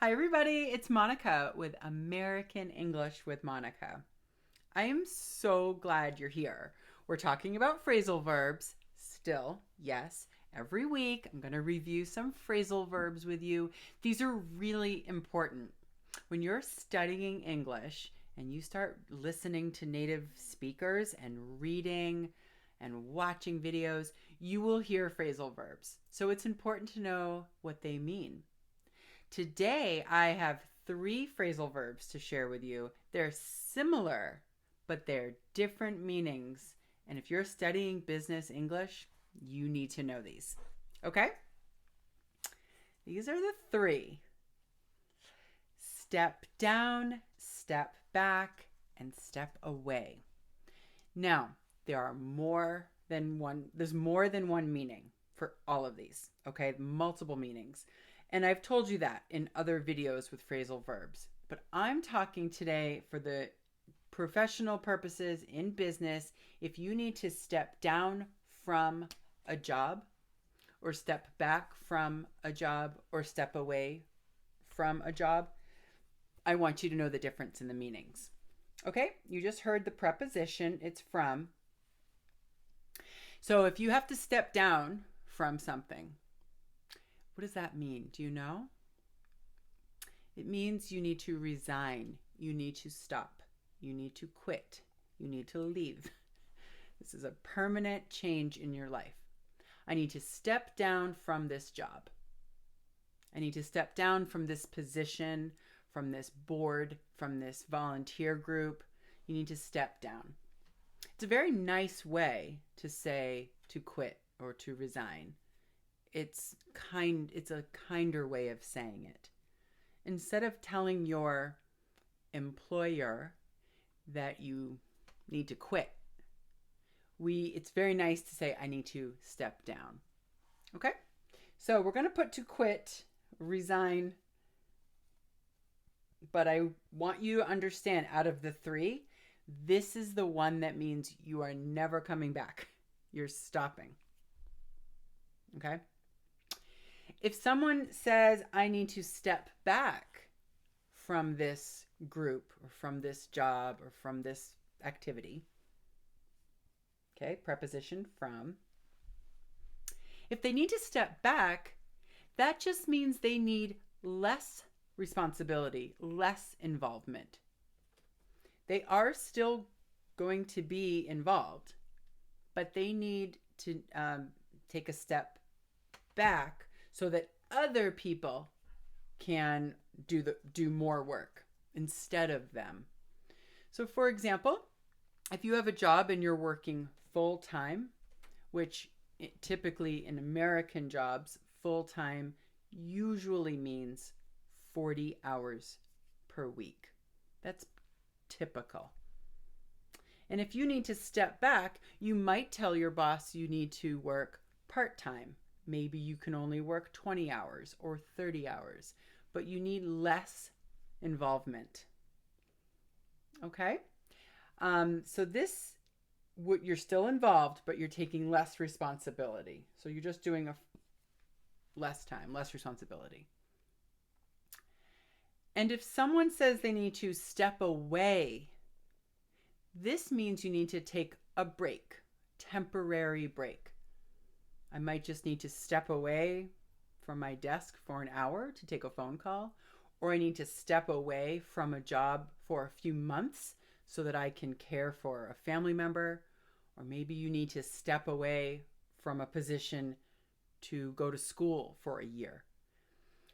Hi, everybody. It's Monica with American English with Monica. I am so glad you're here. We're talking about phrasal verbs still, yes. Every week, I'm going to review some phrasal verbs with you. These are really important. When you're studying English and you start listening to native speakers and reading and watching videos, you will hear phrasal verbs. So it's important to know what they mean. Today, I have three phrasal verbs to share with you. They're similar, but they're different meanings. And if you're studying business English, you need to know these. Okay? These are the three: step down, step back, and step away. Now, there's more than one meaning for all of these, okay? Multiple meanings. And I've told you that in other videos with phrasal verbs. But I'm talking today for the professional purposes in business. If you need to step down from a job, or step back from a job, or step away from a job, I want you to know the difference in the meanings. Okay, you just heard the preposition, it's from. So if you have to step down from something, what does that mean? Do you know? It means you need to resign. You need to stop. You need to quit. You need to leave. This is a permanent change in your life. I need to step down from this job. I need to step down from this position, from this board, from this volunteer group. You need to step down. It's a very nice way to say to quit or to resign. It's a kinder way of saying it. Instead of telling your employer that you need to quit, it's very nice to say, I need to step down. Okay? So we're going to put to quit, resign, but I want you to understand, out of the three, this is the one that means you are never coming back. You're stopping. Okay? If someone says, I need to step back from this group or from this job or from this activity, okay, preposition from. If they need to step back, that just means they need less responsibility, less involvement. They are still going to be involved, but they need to take a step back so that other people can do more work instead of them. So for example, if you have a job and you're working full-time, which typically in American jobs, full-time usually means 40 hours per week. That's typical. And if you need to step back, you might tell your boss you need to work part-time. Maybe you can only work 20 hours or 30 hours, but you need less involvement. Okay? So you're still involved, but you're taking less responsibility. So you're just doing less time, less responsibility. And if someone says they need to step away, this means you need to take a break, temporary break. I might just need to step away from my desk for an hour to take a phone call, or I need to step away from a job for a few months so that I can care for a family member, or maybe you need to step away from a position to go to school for a year.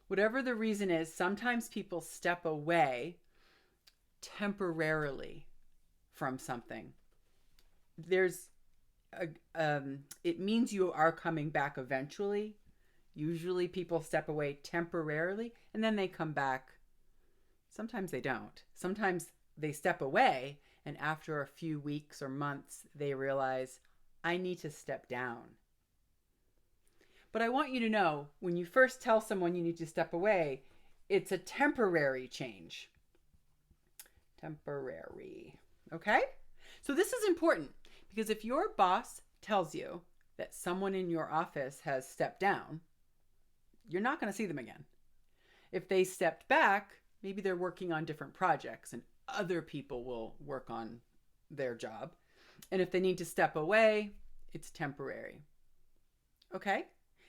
Whatever the reason is, sometimes people step away temporarily from something. It means you are coming back eventually. Usually people step away temporarily and then they come back. Sometimes they don't. Sometimes they step away and after a few weeks or months, they realize, I need to step down. But I want you to know, when you first tell someone you need to step away, it's a temporary change. Temporary. Okay? So this is important because if your boss tells you that someone in your office has stepped down, you're not going to see them again. If they stepped back, maybe they're working on different projects and other people will work on their job. And if they need to step away, it's temporary. Okay?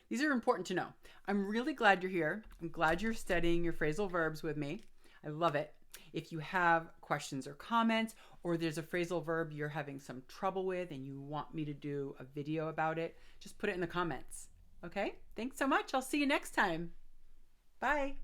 These are important to know. I'm really glad you're here. I'm glad you're studying your phrasal verbs with me. I love it. If you have questions or comments, or there's a phrasal verb you're having some trouble with and you want me to do a video about it, just put it in the comments. Okay? Thanks so much. I'll see you next time. Bye.